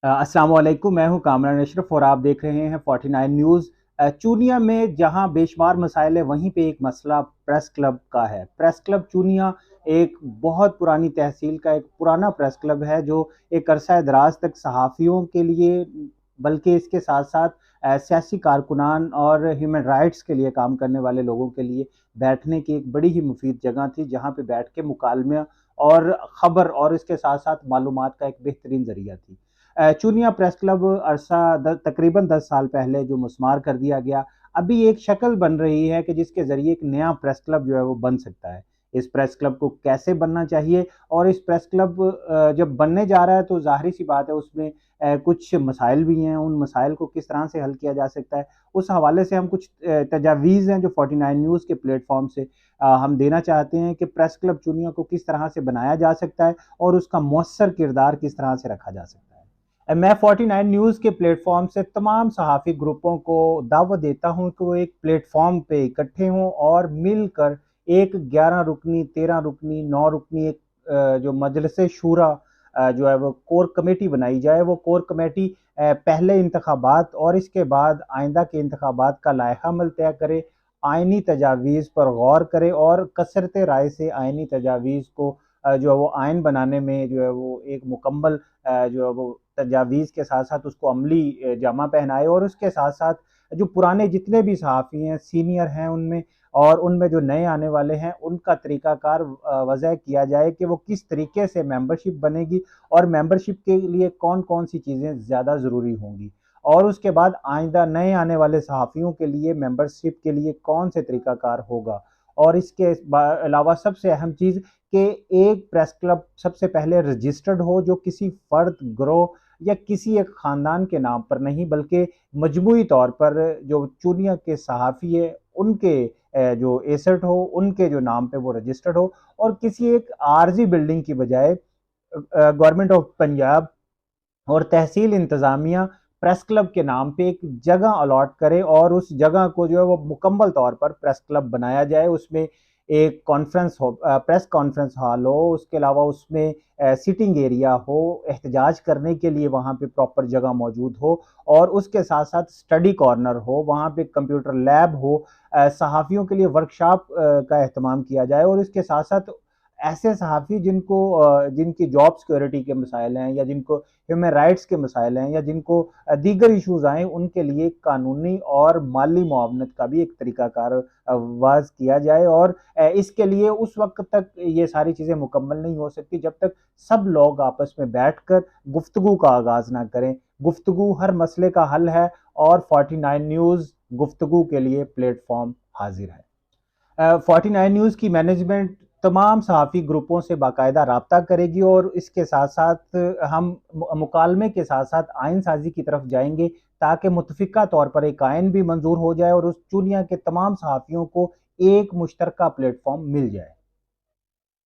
अस्सलाम वालेकुम, मैं हूं कामरान अशरफ और आप देख रहे हैं 49 न्यूज़। चूनिया में जहां बेशुमार मसाइल है, वहीं पे एक मसला प्रेस क्लब का है। प्रेस क्लब चूनिया एक बहुत पुरानी तहसील का एक पुराना प्रेस क्लब है, जो एक अरसा दराज तक सहाफ़ियों के लिए, बल्कि इसके साथ साथ सियासी कारकुनान और ह्यूमन राइट्स के लिए काम करने वाले लोगों के लिए बैठने की एक बड़ी ही मुफीद जगह थी, जहाँ पे बैठ के मुकालमे और ख़बर और इसके साथ साथ मालूमात का एक बेहतरीन ज़रिया थी। चूनिया प्रेस क्लब तकरीबन 10 साल पहले जो मुस्मार कर दिया गया, अभी एक शक्ल बन रही है कि जिसके ज़रिए एक नया प्रेस क्लब जो है वो बन सकता है। इस प्रेस क्लब को कैसे बनना चाहिए और इस प्रेस क्लब जब बनने जा रहा है तो ज़ाहिर-सी बात है उसमें कुछ मसाइल भी हैं, उन मसाइल को किस तरह से हल किया जा सकता है, उस हवाले से हम कुछ तजावीज़ हैं जो 49 न्यूज़ के प्लेटफ़ॉर्म से हम देना चाहते हैं कि प्रेस क्लब चूनिया को किस तरह से बनाया जा सकता है और उसका मौसर किरदार किस तरह से रखा जा सकता है। मैं 49 न्यूज़ के प्लेटफॉर्म से तमाम सहाफ़ी ग्रुपों को दावत देता हूं कि वो एक प्लेटफॉर्म पे इकट्ठे हों और मिलकर एक 11 रुकनी, 13 रुकनी, 9 रुकनी एक जो मजलिस शूरा जो है वो कोर कमेटी बनाई जाए। वो कोर कमेटी पहले इंतखाबात और इसके बाद आइंदा के इंतखाबात का लायहा अमल तय करे, आइनी तजावीज़ पर गौर करे और कसरत राय से आइनी तजावीज़ को जो है वो आइन बनाने में जो है वो एक मुकम्मल जो है वो तजावीज़ के साथ साथ उसको अमली जामा पहनाए और उसके साथ साथ जो पुराने जितने भी सहाफ़ी हैं, सीनियर हैं उनमें और उनमें जो नए आने वाले हैं, उनका तरीक़ाकार वज़ह किया जाए कि वो किस तरीके से मेंबरशिप बनेगी और मेंबरशिप के लिए कौन-कौन सी चीज़ें ज़्यादा ज़रूरी होंगी। और उसके बाद आइंदा नए आने वाले सहाफ़ियों के लिए मेंबरशिप के लिए कौन से तरीक़ाकार होगा। और इसके अलावा सबसे अहम चीज़ कि एक प्रेस क्लब सबसे पहले रजिस्टर्ड हो, जो किसी फ़र्द, गिरोह या किसी एक ख़ानदान के नाम पर नहीं, बल्कि मजमूई तौर पर जो चूनिया के सहाफ़ी है, उनके जो एसेट हो, उनके जो नाम पे वो रजिस्टर्ड हो और किसी एक आर्ज़ी बिल्डिंग की बजाय गवर्नमेंट ऑफ पंजाब और तहसील इंतज़ामिया प्रेस क्लब के नाम पे एक जगह अलॉट करे और उस जगह को जो है वो मुकम्मल तौर पर प्रेस क्लब बनाया जाए। उसमें एक कॉन्फ्रेंस हो, प्रेस कॉन्फ्रेंस हॉल हो, उसके अलावा उसमें सिटिंग एरिया हो, एहतजाज करने के लिए वहाँ पे प्रॉपर जगह मौजूद हो और उसके साथ साथ स्टडी कॉर्नर हो, वहाँ पे कंप्यूटर लैब हो, सहाफ़ियों के लिए वर्कशॉप का एहतमाम किया जाए और इसके साथ साथ ऐसे सहाफ़ी जिनकी जॉब सिक्योरिटी के मसाइल हैं या जिनको ह्यूमन राइट्स के मसाइल हैं या जिनको दीगर इश्यूज़ आएँ, उनके लिए कानूनी और माली मुआवनत का भी एक तरीक़ाकार वाज़ किया जाए। और इसके लिए उस वक़्त तक ये सारी चीज़ें मुकम्मल नहीं हो सकती जब तक सब लोग आपस में बैठकर गुफ्तगू का आगाज़ ना करें। गुफ्तगू हर मसले का हल है और 49 न्यूज़ गुफ्तगू के लिए प्लेटफ़ॉर्म हाज़िर है। 49 न्यूज़ की मैनेजमेंट तमाम सहाफ़ी ग्रुपों से बाकायदा राब्ता करेगी और इसके साथ-साथ हम मुकालमे के साथ-साथ आइन साज़ी की तरफ जाएँगे, ताकि मुत्तफ़िक़ा तौर पर एक आइन भी मंज़ूर हो जाए और उस चुनिया के तमाम सहाफ़ियों को एक मुश्तरका प्लेटफ़ॉर्म मिल जाए।